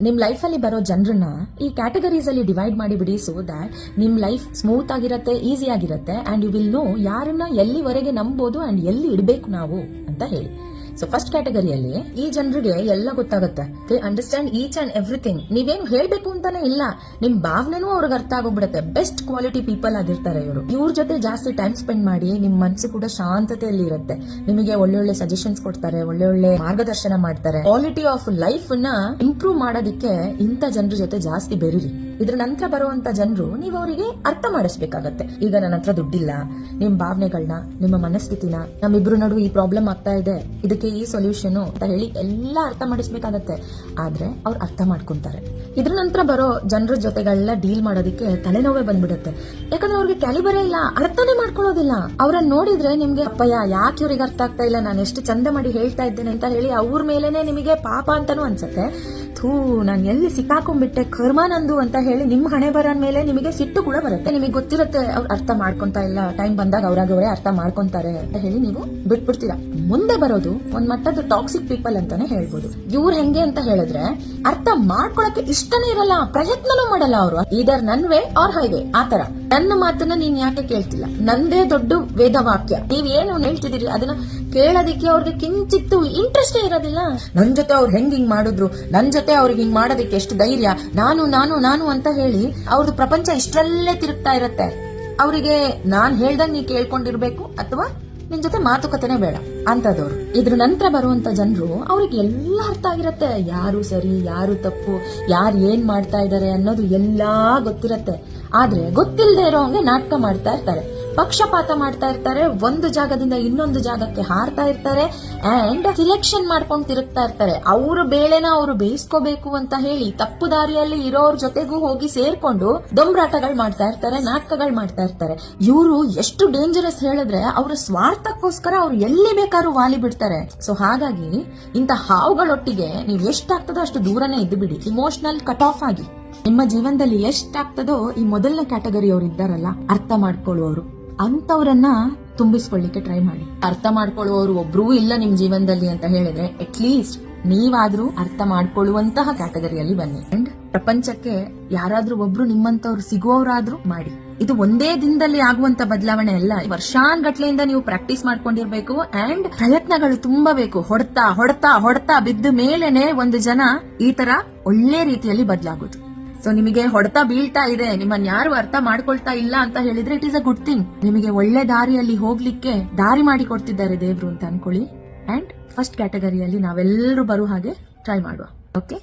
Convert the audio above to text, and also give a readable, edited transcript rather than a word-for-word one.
ನಿಮ್ ಲೈಫ್ ಅಲ್ಲಿ ಬರೋ ಜನರನ್ನ ಈ ಕ್ಯಾಟಗರೀಸ್ ಅಲ್ಲಿ ಡಿವೈಡ್ ಮಾಡಿಬಿಡಿ, ಸೊ ದಟ್ ನಿಮ್ ಲೈಫ್ ಸ್ಮೂತ್ ಆಗಿರತ್ತೆ, ಈಸಿ ಆಗಿರತ್ತೆ, ಅಂಡ್ ಯು ವಿಲ್ ನೋ ಯಾರನ್ನ ಎಲ್ಲಿವರೆಗೆ ನಂಬೋದು ಅಂಡ್ ಎಲ್ಲಿ ಇಡಬೇಕು ನಾವು ಅಂತ ಹೇಳಿ. ಸೊ ಫಸ್ಟ್ ಕ್ಯಾಟಗರಿಯಲ್ಲಿ ಈ ಜನರಿಗೆ ಎಲ್ಲ ಗೊತ್ತಾಗುತ್ತೆ, they understand each and everything. ನೀವೇನು ಹೇಳ್ಬೇಕು ಅಂತಾನೆ ಇಲ್ಲ, ನಿಮ್ ಭಾವನೆನೂ ಅವ್ರಿಗೆ ಅರ್ಥ ಆಗೋಗ್ಬಿಡುತ್ತೆ. ಬೆಸ್ಟ್ ಕ್ವಾಲಿಟಿ ಪೀಪಲ್ ಆಗಿರ್ತಾರೆ ಇವರು. ಇವ್ರ ಜೊತೆ ಜಾಸ್ತಿ ಟೈಮ್ ಸ್ಪೆಂಡ್ ಮಾಡಿ ನಿಮ್ ಮನಸ್ಸು ಕೂಡ ಶಾಂತತೆಯಲ್ಲಿ ಇರುತ್ತೆ. ನಿಮಗೆ ಒಳ್ಳೊಳ್ಳೆ ಸಜೆಷನ್ಸ್ ಕೊಡ್ತಾರೆ, ಒಳ್ಳೊಳ್ಳೆ ಮಾರ್ಗದರ್ಶನ ಮಾಡ್ತಾರೆ. ಕ್ವಾಲಿಟಿ ಆಫ್ ಲೈಫ್ ನ ಇಂಪ್ರೂವ್ ಮಾಡೋದಕ್ಕೆ ಇಂಥ ಜನರ ಜೊತೆ ಜಾಸ್ತಿ ಬೆರೀರಿ. ಇದ್ರ ನಂತರ ಬರುವಂತ ಜನರು ನೀವು ಅವರಿಗೆ ಅರ್ಥ ಮಾಡಿಸ್ಬೇಕಾಗತ್ತೆ. ಈಗ ನನ್ನ ಹತ್ರ ದುಡ್ಡಿಲ್ಲ, ನಿಮ್ ಭಾವನೆಗಳನ್ನ, ನಿಮ್ಮ ಮನಸ್ಥಿತಿನ, ನಮ್ಮಿಬ್ರು ನಡುವೆ ಈ ಪ್ರಾಬ್ಲಮ್ ಆಗ್ತಾ ಇದೆ, ಇದಕ್ಕೆ ಈ ಸೊಲ್ಯೂಷನ್ ಅಂತ ಹೇಳಿ ಎಲ್ಲ ಅರ್ಥ ಮಾಡಿಸ್ಬೇಕಾಗತ್ತೆ. ಆದ್ರೆ ಅವ್ರು ಅರ್ಥ ಮಾಡ್ಕೊಂತಾರೆ. ಇದ್ರ ನಂತರ ಬರೋ ಜನರ ಜೊತೆಗೆಲ್ಲ ಡೀಲ್ ಮಾಡೋದಕ್ಕೆ ತಲೆನೋವೇ ಬಂದ್ಬಿಡುತ್ತೆ. ಯಾಕಂದ್ರೆ ಅವ್ರಿಗೆ ಕ್ಯಾಲಿಬರೇ ಇಲ್ಲ, ಅರ್ಥನೇ ಮಾಡ್ಕೊಳ್ಳೋದಿಲ್ಲ. ಅವ್ರನ್ನ ನೋಡಿದ್ರೆ ನಿಮ್ಗೆ ಅಪ್ಪಯ್ಯ ಯಾಕೆ ಇವ್ರಿಗೆ ಅರ್ಥ ಆಗ್ತಾ ಇಲ್ಲ, ನಾನು ಎಷ್ಟು ಚಂದ ಮಾಡಿ ಹೇಳ್ತಾ ಇದ್ದೇನೆ ಅಂತ ಹೇಳಿ ಅವ್ರ ಮೇಲೆನೆ ನಿಮಗೆ ಪಾಪ ಅಂತಾನು ಅನ್ಸತ್ತೆ. ಥೂ, ನಾನು ಎಲ್ಲಿ ಸಿಕ್ಕಾಕೊಂಡ್ಬಿಟ್ಟೆ, ಕರ್ಮ ನಂದು ಅಂತ ಹೇಳಿ ನಿಮ್ ಹಣೆ ಬರೋ ಮೇಲೆ ನಿಮಗೆ ಸಿಟ್ಟು ಕೂಡ ಬರುತ್ತೆ. ನಿಮಗೆ ಗೊತ್ತಿರುತ್ತೆ ಅವ್ರು ಅರ್ಥ ಮಾಡ್ಕೊಂತಾ ಇಲ್ಲ, ಟೈಮ್ ಬಂದಾಗ ಅವರೇ ಅರ್ಥ ಮಾಡ್ಕೊಂತಾರೆ ಅಂತ ಹೇಳಿ ನೀವು ಬಿಟ್ಬಿಡ್ತೀರಾ. ಮುಂದೆ ಬರೋದು ಒಂದ್ ಮಟ್ಟದ ಟಾಕ್ಸಿಕ್ ಪೀಪಲ್ ಅಂತಾನೆ ಹೇಳ್ಬೋದು. ಇವ್ರು ಹೆಂಗೆ ಅಂತ ಹೇಳಿದ್ರೆ ಅರ್ಥ ಮಾಡ್ಕೊಳಕ್ಕೆ ಇಷ್ಟನೇ ಇರಲ್ಲ, ಪ್ರಯತ್ನನೂ ಮಾಡಲ್ಲ ಅವರು. ಇದರ್ ನನ್ ವೇ ಆರ್ ಹೈವೇ ಆತರ. ನನ್ನ ಮಾತನ್ನ ನೀನ್ ಯಾಕೆ ಕೇಳ್ತಿಲ್ಲ, ನಂದೇ ದೊಡ್ಡ ವೇದ ವಾಕ್ಯ, ನೀವ್ ಏನು ಹೇಳ್ತಿದ್ದೀರಿ ಅದನ್ನ ಕೇಳೋದಿಕ್ಕೆ ಅವ್ರಿಗೆ ಕಿಂಚಿತ್ತು ಇಂಟ್ರೆಸ್ಟೇ ಇರೋದಿಲ್ಲ. ನನ್ ಜೊತೆ ಅವ್ರು ಹಿಂಗ್ ಮಾಡಿದ್ರು, ನನ್ ಜೊತೆ ಅವ್ರಿಗೆ ಹಿಂಗ್ ಮಾಡೋದಕ್ಕೆ ಎಷ್ಟು ಧೈರ್ಯ, ನಾನು ನಾನು ನಾನು ಅಂತ ಹೇಳಿ ಅವ್ರದ್ದು ಪ್ರಪಂಚ ಇಷ್ಟರಲ್ಲೇ ತಿರುಗ್ತಾ ಇರತ್ತೆ. ಅವರಿಗೆ ನಾನ್ ಹೇಳ್ದಂಗ್ ನೀ ಕೇಳ್ಕೊಂಡಿರ್ಬೇಕು ಅಥವಾ ನಿನ್ ಜೊತೆ ಮಾತುಕತೆನೆ ಬೇಡ ಅಂತದವ್ರು. ಇದ್ರ ನಂತರ ಬರುವಂತ ಜನರು ಅವ್ರಿಗೆ ಎಲ್ಲ ಅರ್ಥ ಆಗಿರತ್ತೆ, ಯಾರು ಸರಿ ಯಾರು ತಪ್ಪು, ಯಾರು ಏನ್ ಮಾಡ್ತಾ ಇದಾರೆ ಅನ್ನೋದು ಎಲ್ಲಾ ಗೊತ್ತಿರತ್ತೆ. ಆದ್ರೆ ಗೊತ್ತಿಲ್ಲದೆ ಇರೋ ಹಂಗೆ ನಾಟಕ ಮಾಡ್ತಾ ಇರ್ತಾರೆ, ಪಕ್ಷಪಾತ ಮಾಡ್ತಾ ಇರ್ತಾರೆ, ಒಂದು ಜಾಗದಿಂದ ಇನ್ನೊಂದು ಜಾಗಕ್ಕೆ ಹಾರ್ತಾ ಇರ್ತಾರೆ, ಅಂಡ್ ಸಿಲೆಕ್ಷನ್ ಮಾಡ್ಕೊಂಡು ತಿರುಗ್ತಾ ಇರ್ತಾರೆ. ಅವ್ರ ಬೇಳೆನ ಅವರು ಬೇಯಿಸ್ಕೋಬೇಕು ಅಂತ ಹೇಳಿ ತಪ್ಪು ದಾರಿಯಲ್ಲಿ ಇರೋರ್ ಜೊತೆಗೂ ಹೋಗಿ ಸೇರ್ಕೊಂಡು ದೊಂಬರಾಟಗಳು ಮಾಡ್ತಾ ಇರ್ತಾರೆ, ನಾಟಕಗಳು ಮಾಡ್ತಾ ಇರ್ತಾರೆ. ಇವರು ಎಷ್ಟು ಡೇಂಜರಸ್ ಹೇಳಿದ್ರೆ ಅವರ ಸ್ವಾರ್ಥಕ್ಕೋಸ್ಕರ ಅವ್ರು ಎಲ್ಲಿ ಬೇಕಾದ್ರೂ ವಾಲಿ ಬಿಡ್ತಾರೆ. ಸೊ ಹಾಗಾಗಿ ಇಂಥ ಹಾವುಗಳೊಟ್ಟಿಗೆ ನೀವು ಎಷ್ಟಾಗ್ತದೋ ಅಷ್ಟು ದೂರನೇ ಇದ್ದು ಬಿಡಿ. ಇಮೋಷನಲ್ ಕಟ್ ಆಫ್ ಆಗಿ ನಿಮ್ಮ ಜೀವನದಲ್ಲಿ ಎಷ್ಟಾಗ್ತದೋ ಈ ಮೊದಲನೇ ಕ್ಯಾಟಗರಿ ಅವ್ರು ಇದ್ದಾರಲ್ಲ, ಅರ್ಥ ಮಾಡ್ಕೊಳ್ಳುವವರು, ಅಂತವ್ರನ್ನ ತುಂಬಿಸ್ಕೊಳ್ಳಿಕ್ಕೆ ಟ್ರೈ ಮಾಡಿ. ಅರ್ಥ ಮಾಡ್ಕೊಳ್ಳುವವರು ಒಬ್ರೂ ಇಲ್ಲ ನಿಮ್ ಜೀವನದಲ್ಲಿ ಅಂತ ಹೇಳಿದ್ರೆ ಅಟ್ಲೀಸ್ಟ್ ನೀವಾದ್ರೂ ಅರ್ಥ ಮಾಡ್ಕೊಳ್ಳುವಂತಹ ಕ್ಯಾಟಗರಿಯಲ್ಲಿ ಬನ್ನಿ. ಅಂಡ್ ಪ್ರಪಂಚಕ್ಕೆ ಯಾರಾದ್ರೂ ಒಬ್ರು ನಿಮ್ಮಂತವ್ರು ಸಿಗುವವರಾದ್ರೂ ಮಾಡಿ. ಇದು ಒಂದೇ ದಿನದಲ್ಲಿ ಆಗುವಂತ ಬದಲಾವಣೆ ಅಲ್ಲ, ವರ್ಷಾನ್ಗಟ್ಲೆಯಿಂದ ನೀವು ಪ್ರಾಕ್ಟೀಸ್ ಮಾಡ್ಕೊಂಡಿರ್ಬೇಕು ಅಂಡ್ ಪ್ರಯತ್ನಗಳು ತುಂಬಾ ಬೇಕು. ಹೊಡ್ತಾ ಹೊಡ್ತಾ ಹೊಡ್ತಾ ಬಿದ್ದ ಮೇಲೆನೆ ಒಂದು ಜನ ಈ ತರ ಒಳ್ಳೆ ರೀತಿಯಲ್ಲಿ ಬದಲಾಗೋದು. ಸೊ ನಿಮಗೆ ಹೊಡೆತ ಬೀಳ್ತಾ ಇದೆ, ನಿಮ್ಮನ್ನ ಯಾರು ಅರ್ಥ ಮಾಡ್ಕೊಳ್ತಾ ಇಲ್ಲ ಅಂತ ಹೇಳಿದ್ರೆ it is a good thing. ನಿಮಗೆ ಒಳ್ಳೆ ದಾರಿಯಲ್ಲಿ ಹೋಗ್ಲಿಕ್ಕೆ ದಾರಿ ಮಾಡಿ ಕೊಡ್ತಿದ್ದಾರೆ ದೇವ್ರು ಅಂತ ಅನ್ಕೊಳ್ಳಿ. ಅಂಡ್ ಫಸ್ಟ್ ಕ್ಯಾಟಗರಿಯಲ್ಲಿ ನಾವೆಲ್ಲರೂ ಬರೋ ಹಾಗೆ ಟ್ರೈ ಮಾಡುವ. ಓಕೆ.